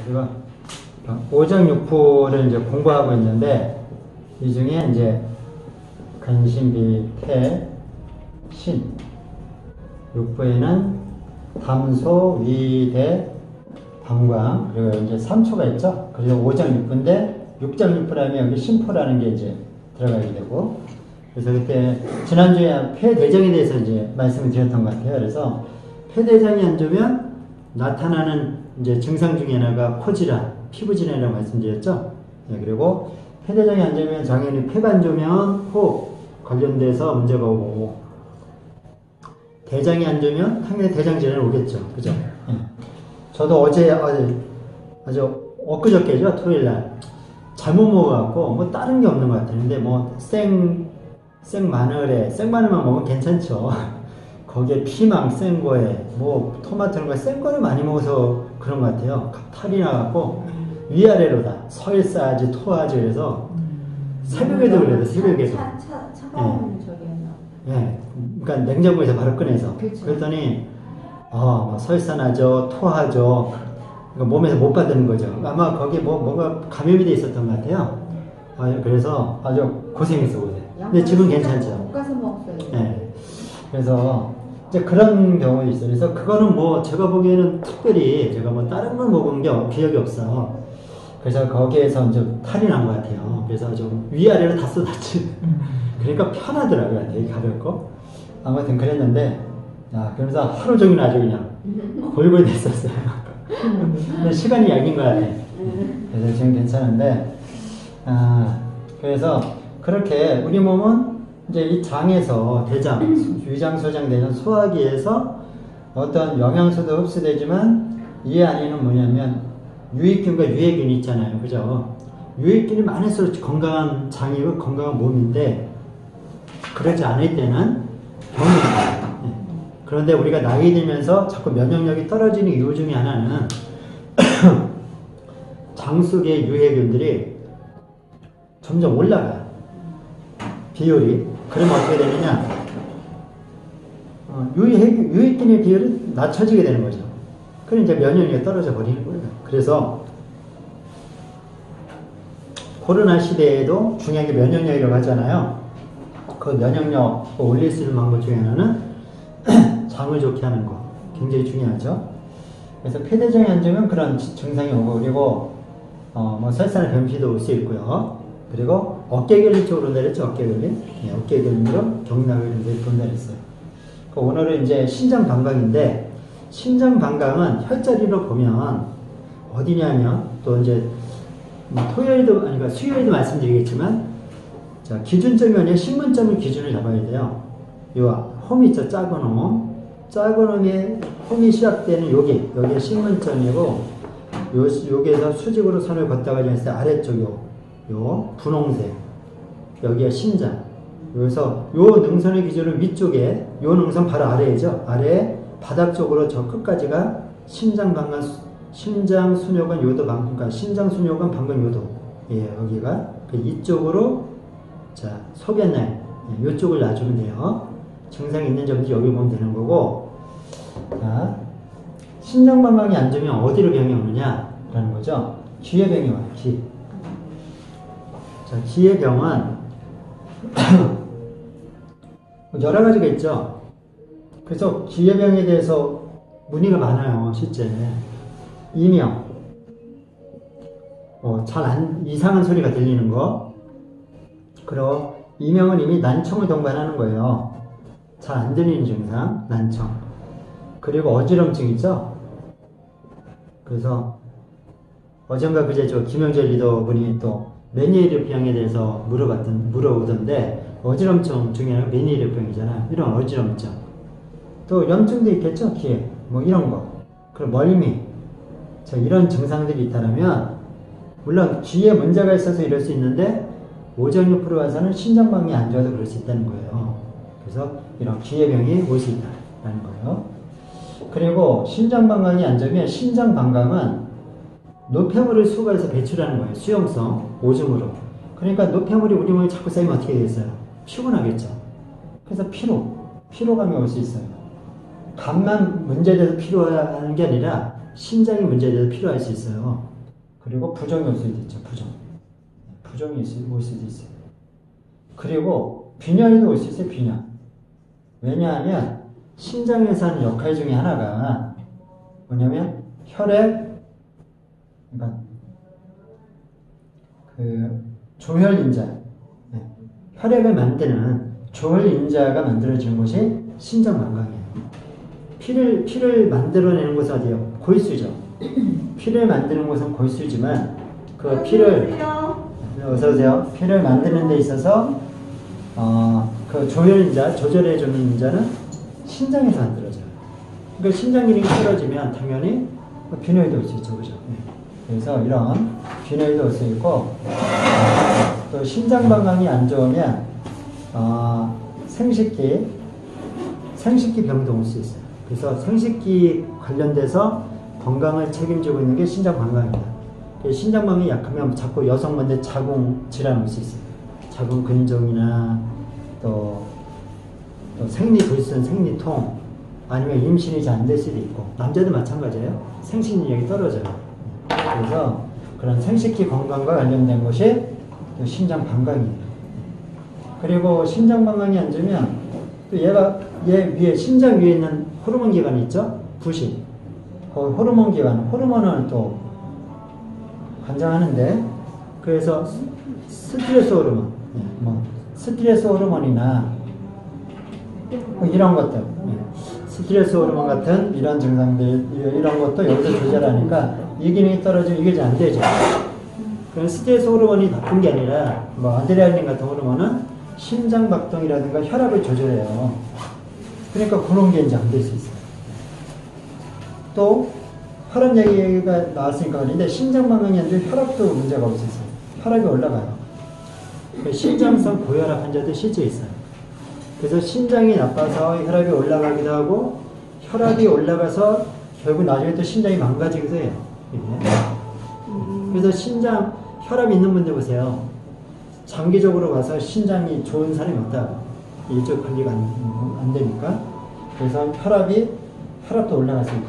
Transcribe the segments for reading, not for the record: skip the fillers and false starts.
우리가 오정육부를 이제 공부하고 있는데, 이 중에 이제 간신비, 태, 신, 육부에는 담소, 위대, 방광, 그리고 이제 3초가 있죠. 그리고 오정육부인데, 육정육부라면 여기 신포라는 게 이제 들어가게 되고, 그래서 그때 지난주에 폐대장에 대해서 이제 말씀을 드렸던 것 같아요. 그래서 폐대장이 안 좋으면 나타나는 이제 증상 중에 하나가 코질환, 피부질환이라고 말씀드렸죠. 네, 그리고 폐대장이 안 좋으면 당연히 폐가 안 좋으면 호흡 관련돼서 문제가 오고, 대장이 안 좋으면 당연히 대장 질환이 오겠죠. 그죠? 네. 저도 어제 아주 엊그저께죠. 토요일날 잘못 먹어갖고 뭐 다른 게 없는 것 같았는데 뭐 생마늘만 먹으면 괜찮죠. 거기에 피망 센 거에 뭐 토마토 이런 거 센 거를 많이 먹어서 그런 것 같아요. 탈이 나갖고 위아래로 다 설사하지 토하지 그래서 새벽에도 그래요. 새벽에도. 차가운 저기였나? 예. 그러니까 냉장고에서 바로 꺼내서. 그렇죠. 그랬더니 뭐 설사나죠, 토하죠. 그러니까 몸에서 못 받는 거죠. 아마 거기에 뭐가 감염이 돼 있었던 것 같아요. 그래서 아주 고생했어, 고생. 근데 지금 괜찮죠. 볶아서 먹었어요. 네. 그래서 이제 그런 경우도 있어요. 그래서 그거는 뭐 제가 보기에는 특별히 제가 뭐 다른 걸 먹은 게 기억이 없어. 그래서 거기에서 좀 탈이 난 것 같아요. 그래서 좀 위아래로 다 쏟았지. 그러니까 편하더라고요. 되게 가볍고. 아무튼 그랬는데, 그러면서 하루 종일 아주 그냥 골골 됐었어요. 근데 시간이 약인 것 같아. 그래서 지금 괜찮은데, 그래서 그렇게 우리 몸은 이제 이 장에서 대장, 위장, 소장, 대장, 소화기에서 어떤 영양소도 흡수되지만 이 안에는 뭐냐면 유익균과 유해균이 있잖아요. 그죠? 유익균이 많을수록 건강한 장이고 건강한 몸인데 그러지 않을 때는 병입니다. 그런데 우리가 나이 들면서 자꾸 면역력이 떨어지는 이유 중에 하나는 장 속의 유해균들이 점점 올라가요. 비율이. 그러면 어떻게 되느냐? 유익균의 비율이 낮춰지게 되는 거죠. 그럼 이제 면역력이 떨어져 버리는 거예요. 그래서 코로나 시대에도 중요한 게 면역력이라고 하잖아요. 그 면역력 올릴 수 있는 방법 중에 하나는 장을 좋게 하는 거. 굉장히 중요하죠. 그래서 폐대장이 안 좋으면 그런 증상이 오고, 그리고 뭐 설사나 변피도 올 수 있고요. 그리고 어깨결림 쪽으로 내렸죠. 어깨결림. 네, 어깨결림으로 경락을 이제 본다 그랬어요. 오늘은 이제 신장방광인데, 신장방광은 혈자리로 보면 어디냐면, 또 이제 토요일도 아니까 수요일도 말씀드리겠지만, 자, 기준점이 아니라 신문점을 기준을 잡아야 돼요. 요 홈이 있죠. 작은 홈. 작은 홈에 홈이 시작되는 여기에 신문점이고, 여기에서 수직으로 선을 걷다가 했을 때 아래쪽 요 분홍색. 여기가 신장. 여기서 요 능선의 기준은 위쪽에, 요 능선 바로 아래죠. 아래 바닥 쪽으로 저 끝까지가 신장방광, 신장순뇨관 요도방, 그러니까 신장순뇨관 방광 요도. 예, 여기가 이쪽으로 자 소변날 이쪽을 놔주면 돼요. 증상이 있는지 없는지 여기 보면 되는 거고. 자, 신장방광이 안 좋으면 어디로 병이 오느냐라는 거죠. 귀에 병이 와요. 귀. 자, 귀의 병은 여러 가지가 있죠. 그래서 귀의 병에 대해서 문의가 많아요. 실제 이명, 이상한 소리가 들리는 거. 그리고 이명은 이미 난청을 동반하는 거예요. 잘 안 들리는 증상, 난청. 그리고 어지럼증 있죠. 그래서 어젠가 그제 김영재 리더분이 또 메니에르 병에 대해서 물어보던데, 어지럼증 중에는 메니에르 병이잖아. 이런 어지럼증. 또 염증도 있겠죠. 귀에 뭐 이런 거. 그리고 멀미. 자, 이런 증상들이 있다면 물론 귀에 문제가 있어서 이럴 수 있는데 오정육부로 와서는 신장방광이 안 좋아서 그럴 수 있다는 거예요. 그래서 이런 귀의 병이 올 수 있다는 거예요. 그리고 신장방광이 안 좋으면, 신장방광은 노폐물을 수거해서 배출하는 거예요. 수용성, 오줌으로. 그러니까 노폐물이 우리 몸에 자꾸 쌓이면 어떻게 되겠어요? 피곤하겠죠. 그래서 피로감이 올 수 있어요. 간만 문제돼서 피로하는 게 아니라 신장이 문제돼서 필요할 수 있어요. 그리고 부종이 올 수도 있죠. 부종이 올 수도 있어요. 그리고 빈혈도 올 수 있어요. 빈혈. 왜냐하면 신장에서 하는 역할 중에 하나가 뭐냐면 혈액, 그러니까 그 조혈인자, 혈액을 만드는 조혈인자가 만들어지는 곳이 신장관광이에요. 피를 만들어내는 곳은 어디예요? 골수죠. 피를 만드는 곳은 골수지만 그 피를 어서오세요. 피를 만드는 데 있어서 그 조혈인자, 조절해주는 인자는 신장에서 만들어져요. 그러니까 신장 기능이 떨어지면 당연히 빈혈도 올 수 있죠. 그죠? 그래서 이런 빈혈도 올 수 있고 또 신장관광이 안 좋으면 생식기 병도 올 수 있어요. 그래서 생식기 관련돼서 건강을 책임지고 있는 게 신장관광입니다. 신장관광이 약하면 자꾸 여성분들 자궁 질환 올 수 있어요. 자궁 근종이나 또 생리불순, 생리통 아니면 임신이 잘 안 될 수도 있고 남자도 마찬가지예요. 생식력이 떨어져요. 그래서 그런 생식기 건강과 관련된 것이 신장관광이에요. 그리고 신장관광이 안 좋으면 또 얘 위에 신장 위에 있는 호르몬 기관이 있죠? 부신. 거기 호르몬 기관, 호르몬을 또 관장하는데 그래서 스트레스 호르몬, 스트레스 호르몬이나 이런 것들, 스트레스 호르몬 같은 이런 증상들 이런 것도 여기서 조절하니까 이 기능이 떨어지면 이게 잘 안 되죠. 그럼 스트레스 호르몬이 나쁜 게 아니라 아드레날린 같은 호르몬은 심장박동이라든가 혈압을 조절해요. 그러니까 그런 게 이제 안 될 수 있어요. 또 혈압 얘기가 나왔으니까 그런데 신장관광이 안 좋으면 혈압도 문제가 올 수 있어요. 혈압이 올라가요. 신장성 고혈압 환자도 실제 있어요. 그래서 신장이 나빠서 혈압이 올라가기도 하고 혈압이 올라가서 결국 나중에 또 신장이 망가지기도 해요. 그래서 혈압이 있는 분들 보세요. 장기적으로 봐서 신장이 좋은 사람이 없다고. 일찍 관리가 안 되니까. 그래서 혈압도 올라갈 수 있고.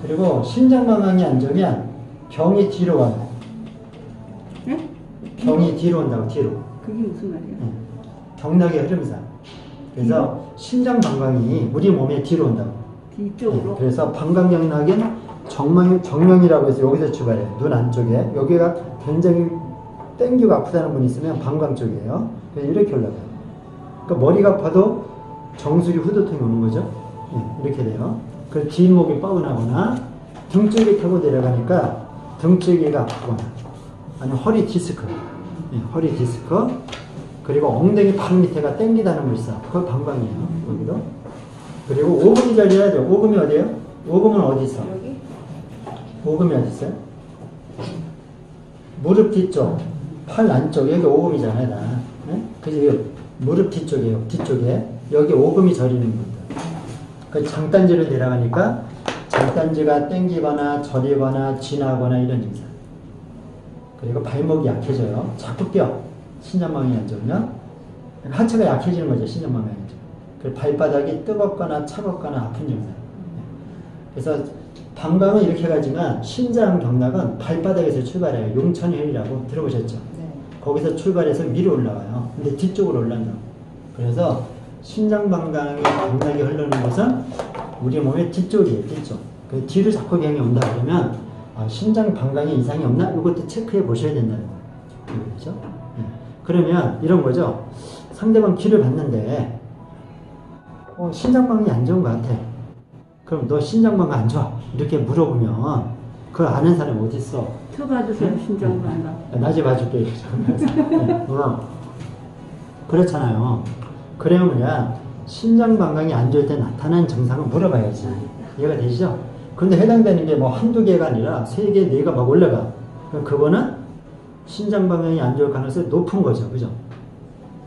그리고 신장관광이 안 좋으면 병이 뒤로 와요. 네? 병이 뒤로 온다고, 뒤로. 그게 무슨 말이야? 경락의 흐름상. 그래서 신장관광이 우리 몸에 뒤로 온다고. 뒤쪽으로? 그래서 방광경락은 정명이라고 해서 여기서 출발해요. 눈 안쪽에. 여기가 굉장히 땡기고 아프다는 분이 있으면 방광 쪽이에요. 그래서 이렇게 올라가요. 그러니까 머리가 아파도 정수리 후두통이 오는 거죠. 이렇게 돼요. 그래서 뒷목이 뻐근하거나 등 쪽이 타고 내려가니까 등 쪽이가 아프거나 아니면 허리 디스크, 허리 디스크 그리고 엉덩이 발 밑에가 땡기다는 거 있어. 그거 방광이에요. 여기도. 그리고 오금이 잘려야죠. 오금이 어디예요? 오금은 어디 있어? 여기? 오금이 어디 있어요? 무릎 뒤쪽, 팔 안쪽, 여기 오금이잖아요, 다. 네? 그래서 여기 무릎 뒤쪽이에요, 뒤쪽에. 여기 오금이 저리는 분들. 그 장단지로 내려가니까 장단지가 땡기거나 저리거나 지나거나 이런 증상. 그리고 발목이 약해져요. 자꾸 뛰어. 신장망이 안 좋으면. 하체가 약해지는 거죠, 신장망이 안 좋으면. 그 발바닥이 뜨겁거나 차갑거나 아픈 증상. 그래서 방광은 이렇게 가지만 신장 경락은 발바닥에서 출발해요. 용천혈이라고 들어보셨죠? 네. 거기서 출발해서 위로 올라가요. 근데 뒤쪽으로 올라간다고. 그래서 신장 방광의 경락이 흐르는 곳은 우리 몸의 뒤쪽이에요. 뒤쪽. 그 뒤로 자꾸 병이 온다 그러면 신장 방광에 이상이 없나? 이것도 체크해 보셔야 된다는 거예요. 그렇죠? 그러면 이런 거죠. 상대방 피를 봤는데 신장 방광이 안 좋은 것 같아. 그럼 너 신장방광 안 좋아? 이렇게 물어보면 그걸 아는 사람이 어디 있어? 쳐봐주세요. 신장관광. 낮에 봐줄게. 그렇잖아요. 그래야 뭐냐, 신장관광이 안 좋을 때 나타나는 증상을 물어봐야지. 이해가 되시죠? 그런데 해당되는 게 뭐 한두 개가 아니라 3개, 4개가 막 올라가. 그럼 그거는 신장관광이 안 좋을 가능성이 높은 거죠. 그죠?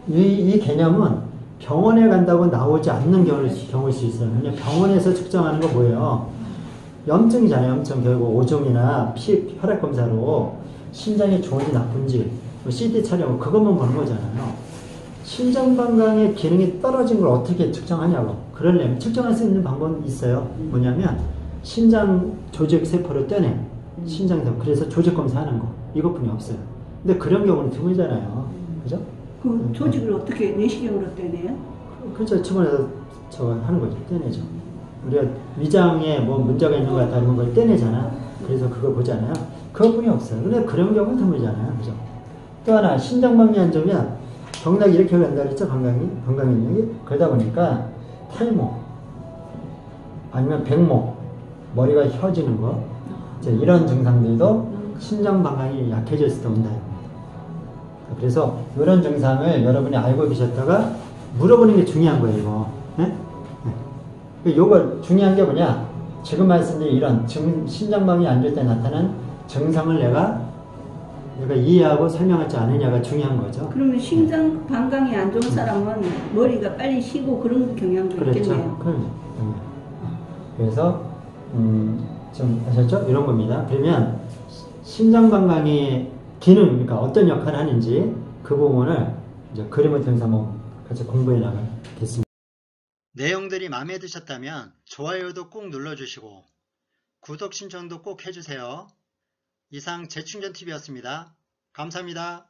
이 개념은 병원에 간다고 나오지 않는 경우일 수 있어요. 그냥 병원에서 측정하는 거 뭐예요? 염증이잖아요. 염증. 결국 오종이나 혈액 검사로 신장이 좋은지 나쁜지 CT 촬영 그것만 보는 거잖아요. 신장관광의 기능이 떨어진 걸 어떻게 측정하냐고. 그러려면 측정할 수 있는 방법은 있어요. 뭐냐면 신장 조직 세포를 떼내. 신장세포. 그래서 조직 검사하는 거. 이것뿐이 없어요. 근데 그런 경우는 드물잖아요. 그죠? 그 조직을 어떻게 내시경으로 떼내요? 그렇죠. 집어내서 저거 하는 거죠. 떼내죠. 우리가 위장에 뭐 문제가 있는 것 같다 이런 걸 떼내잖아. 그래서 그걸 보잖아요. 그것뿐이 없어요. 근데 그런 경우는 드물잖아요. 그죠? 또 하나, 신장방이 안 좋으면 경락이 이렇게 간다 그랬죠? 방광이. 그러다 보니까 탈모, 아니면 백모, 머리가 휘어지는 거, 이제 이런 증상들도 신장방광이 약해졌을 때 온다. 그래서 이런 증상을 여러분이 알고 계셨다가 물어보는 게 중요한 거예요, 이거. 네? 네. 요거 중요한 게 뭐냐? 지금 말씀드린 이런 신장방이 안 좋을 때 나타난 증상을 내가 이해하고 설명하지 않느냐가 중요한 거죠. 그러면 심장 방광이 안 좋은 사람은 머리가 빨리 쉬고 그런 경향도 그렇죠. 있겠네요. 그래서 좀 아셨죠? 이런 겁니다. 그러면 심장방광의 기능, 그러니까 어떤 역할을 하는지 그 부분을 이제 그림을 통해서 한번 같이 공부해 나가겠습니다. 내용들이 마음에 드셨다면 좋아요도 꼭 눌러주시고 구독 신청도 꼭 해주세요. 이상 재충전TV였습니다. 감사합니다.